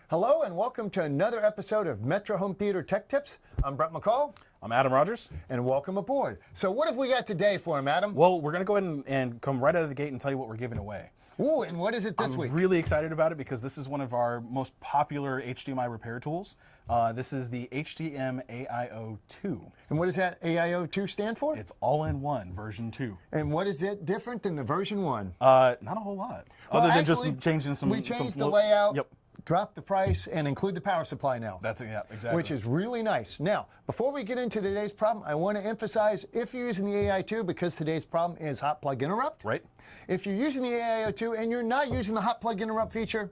Hello and welcome to another episode of Metro Home Theater Tech Tips. I'm Brett McCall. I'm Adam Rogers. And welcome aboard. So what have we got today for him, Adam? Well, we're going to go ahead and come right out of the gate and tell you what we're giving away. Ooh, and what is it this week? I'm really excited about it because this is one of our most popular HDMI repair tools. This is the HDMI AIO 2. And what does that AIO 2 stand for? It's all-in-one version 2. And what is it different than the version 1? Not a whole lot. Well, other than actually, just changing some... We changed the layout. Yep. Drop the price and include the power supply now. That's it, yeah, exactly. Which is really nice. Now, before we get into today's problem, I want to emphasize if you're using the AI2, because today's problem is hot plug interrupt. Right. If you're using the AIO2 and you're not using the hot plug interrupt feature,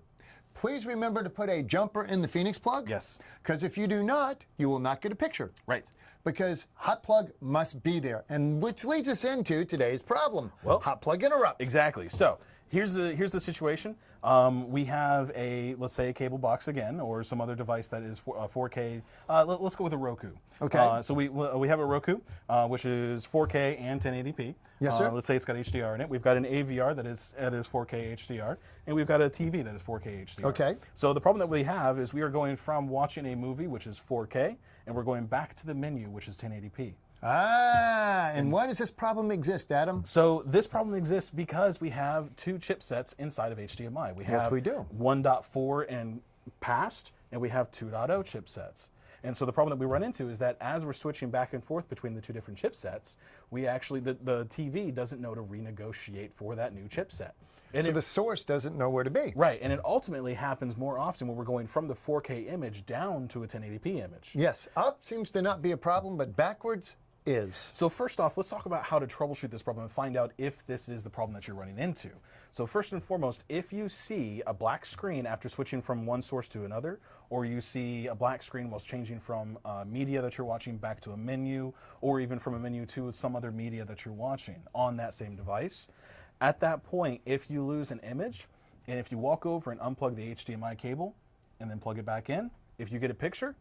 please remember to put a jumper in the Phoenix plug. Yes. Because if you do not, you will not get a picture. Right. Because hot plug must be there, and which leads us into today's problem. Well, hot plug interrupt. Exactly. So here's the situation. We have let's say a cable box again, or some other device that is 4K. Let's go with a Roku. Okay. So we have a Roku, which is 4K and 1080p. Yes, sir. Let's say it's got HDR in it. We've got an AVR that is 4K HDR, and we've got a TV that is 4K HDR. Okay. So the problem that we have is we are going from watching a movie, which is 4K, and we're going back to the menu, which is 1080p. Ah, and why does this problem exist, Adam? So this problem exists because we have two chipsets inside of HDMI. We have Yes, we do. 1.4 and past, and we have 2.0 chipsets. And so the problem that we run into is that as we're switching back and forth between the two different chipsets, we actually, the TV doesn't know to renegotiate for that new chipset. And So the source doesn't know where to be. Right, and it ultimately happens more often when we're going from the 4K image down to a 1080p image. Yes, up seems to not be a problem, but backwards is. So first off, let's talk about how to troubleshoot this problem and find out if this is the problem that you're running into. So first and foremost, if you see a black screen after switching from one source to another, or you see a black screen whilst changing from media that you're watching back to a menu, or even from a menu to some other media that you're watching on that same device, at that point, if you lose an image, and if you walk over and unplug the HDMI cable, and then plug it back in, if you get a picture,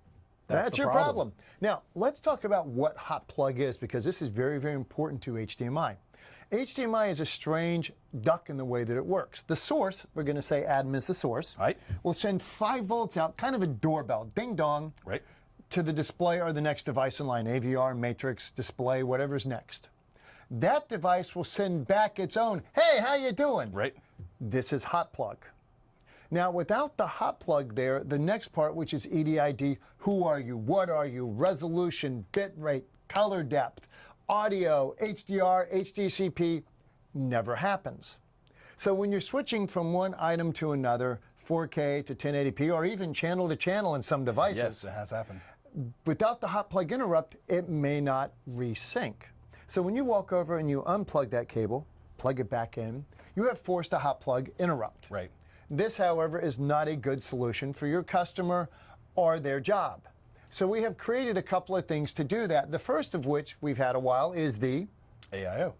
that's your problem. Now, let's talk about what hot plug is, because this is very, very important to HDMI. HDMI is a strange duck in the way that it works. The source, we're going to say Adam is the source, right, will send 5 volts out, kind of a doorbell, ding dong, right, to the display or the next device in line, AVR, matrix, display, whatever's next. That device will send back its own, hey, how you doing? right. This is hot plug. Now, without the hot plug there, the next part, which is EDID, who are you, what are you, resolution, bit rate, color depth, audio, HDR, HDCP, never happens. So when you're switching from one item to another, 4K to 1080p, or even channel to channel in some devices, Yes, it has happened. without the hot plug interrupt, it may not resync. So when you walk over and you unplug that cable, plug it back in, you have forced a hot plug interrupt. Right. This, however, is not a good solution for your customer or their job. So we have created a couple of things to do that. The first of which we've had a while is the AIO.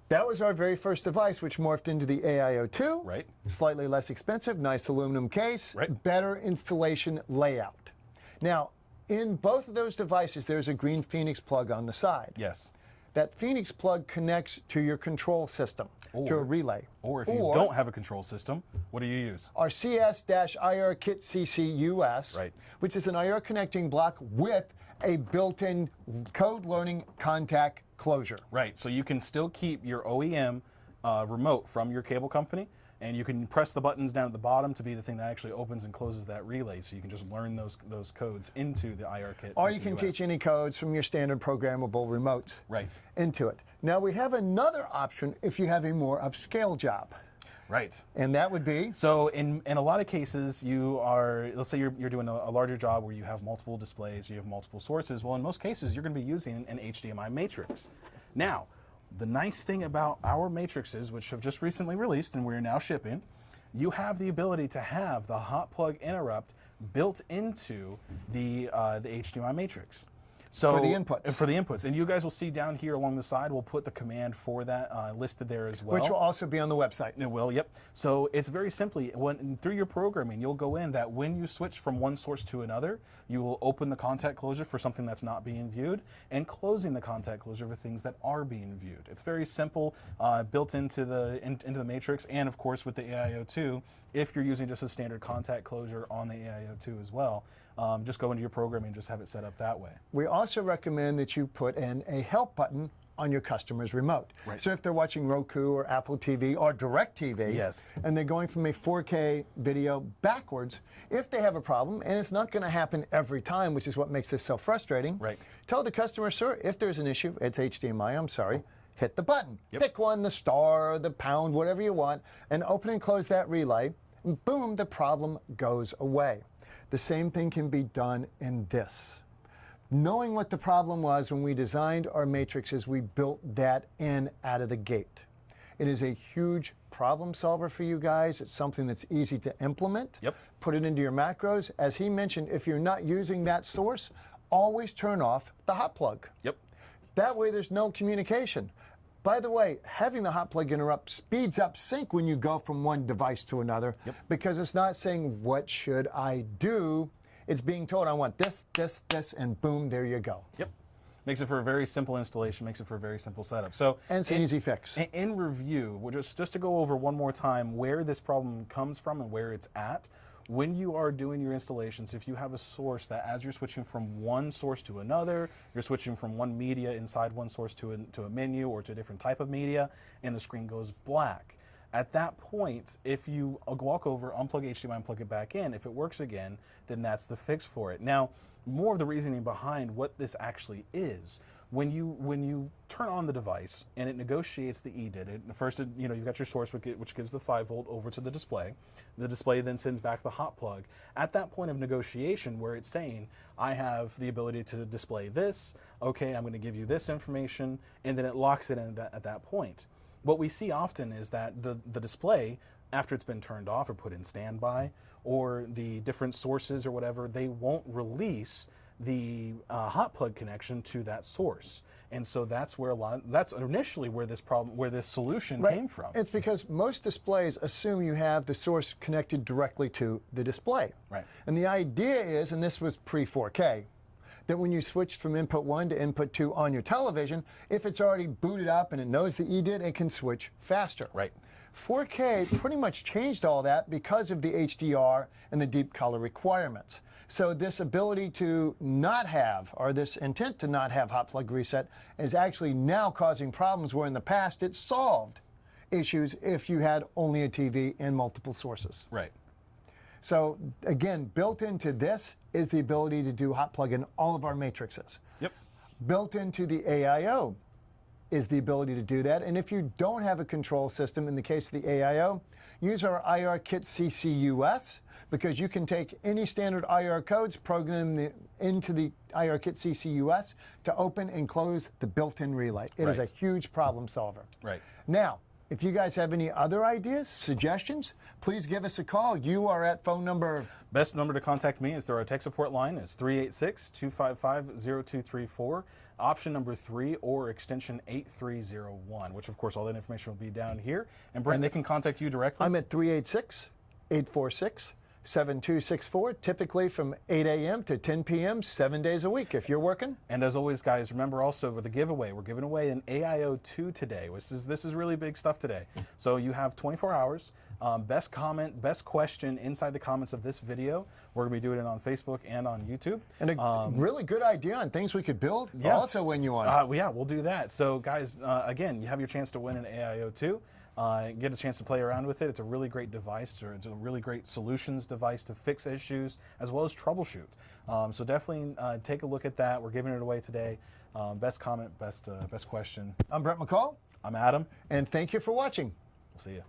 That was our very first device, which morphed into the AIO2. Right. Slightly less expensive, nice aluminum case, Right. better installation layout. Now, in both of those devices, there's a green Phoenix plug on the side. Yes. That Phoenix plug connects to your control system, to a relay. Or if you don't have a control system, what do you use? Our CS-IR Kit CC-US, Right. which is an IR connecting block with a built-in code learning contact closure. Right, so you can still keep your OEM remote from your cable company, and you can press the buttons down at the bottom to be the thing that actually opens and closes that relay, so you can just learn those codes into the IR kit. Or you can teach any codes from your standard programmable remotes into it. Now we have another option if you have a more upscale job. Right. And that would be? So in a lot of cases, you are, let's say you're doing a larger job where you have multiple displays, you have multiple sources. Well, in most cases, you're going to be using an HDMI matrix. Now, the nice thing about our matrices, which have just recently released and we're now shipping, you have the ability to have the hot plug interrupt built into the HDMI matrix. So for the inputs. For the inputs. And you guys will see down here along the side, we'll put the command for that listed there as well. Which will also be on the website. It will, yep. So it's very simply, through your programming, you'll go in that when you switch from one source to another, you will open the contact closure for something that's not being viewed and closing the contact closure for things that are being viewed. It's very simple, built into the matrix, and of course with the AIO2, if you're using just a standard contact closure on the AIO2 as well, just go into your programming and just have it set up that way. We also recommend that you put in a help button on your customer's remote. Right. So if they're watching Roku or Apple TV or DirecTV, yes, and they're going from a 4K video backwards, if they have a problem, and it's not going to happen every time, which is what makes this so frustrating, right, tell the customer, sir, if there's an issue, it's HDMI, I'm sorry, hit the button. Yep. Pick one, the star, the pound, whatever you want, and open and close that relay, and boom, the problem goes away. The same thing can be done in this. Knowing what the problem was when we designed our matrices, we built that in out of the gate. It is a huge problem solver for you guys. It's something that's easy to implement. Yep. Put it into your macros. As he mentioned, if you're not using that source, always turn off the hot plug. Yep. That way there's no communication. By the way, having the hot plug interrupt speeds up sync when you go from one device to another, yep, because it's not saying, what should I do? It's being told, I want this, this, this, and boom, there you go. Yep. Makes it for a very simple installation, makes it for a very simple setup. So, and it's an easy fix. In review, we're just to go over one more time where this problem comes from and where it's at. When you are doing your installations, if you have a source that as you're switching from one source to another, you're switching from one media inside one source to a menu or to a different type of media, and the screen goes black. At that point, if you walk over, unplug HDMI and plug it back in, if it works again, then that's the fix for it. Now, more of the reasoning behind what this actually is. When you turn on the device and it negotiates the EDID, first you've got your source which gives the 5 volt over to the display. The display then sends back the hot plug. At that point of negotiation where it's saying, I have the ability to display this, okay, I'm going to give you this information, and then it locks it in at that point. What we see often is that the display, after it's been turned off or put in standby, or the different sources or whatever, they won't release the hot plug connection to that source. And so that's where that's initially where this solution came from. It's because most displays assume you have the source connected directly to the display. Right. And the idea is, and this was pre-4K, that when you switched from input 1 to input 2 on your television, if it's already booted up and it knows the EDID, it can switch faster. Right. 4K pretty much changed all that because of the HDR and the deep color requirements. So this ability to not have, or this intent to not have hot plug reset is actually now causing problems where in the past it solved issues if you had only a TV and multiple sources. Right. So again, built into this is the ability to do hot plug in all of our matrices. Yep. Built into the AIO is the ability to do that. And if you don't have a control system, in the case of the AIO, use our IR Kit CCUS, because you can take any standard IR codes, program them into the IR Kit CCUS to open and close the built-in relay. It is a huge problem solver. Right. Now, if you guys have any other ideas, suggestions, please give us a call. You are at phone number... Best number to contact me is through our tech support line. It's 386-255-0234, option number 3, or extension 8301, which of course all that information will be down here. And Brent, they can contact you directly? I'm at 386-846-7264, typically from 8 a.m. to 10 p.m., 7 days a week if you're working. And as always, guys, remember also with the giveaway, we're giving away an AIO2 today, this is really big stuff today. So you have 24 hours. Best comment, best question inside the comments of this video. We're going to be doing it on Facebook and on YouTube. And a really good idea on things we could build. Yeah. Also win you one. Yeah, we'll do that. So guys, again, you have your chance to win an AIO2. Get a chance to play around with it. It's a really great device, or it's a really great solutions device to fix issues as well as troubleshoot. So definitely take a look at that. We're giving it away today. Best comment, best question. I'm Brent McCall. I'm Adam. And thank you for watching. We'll see you.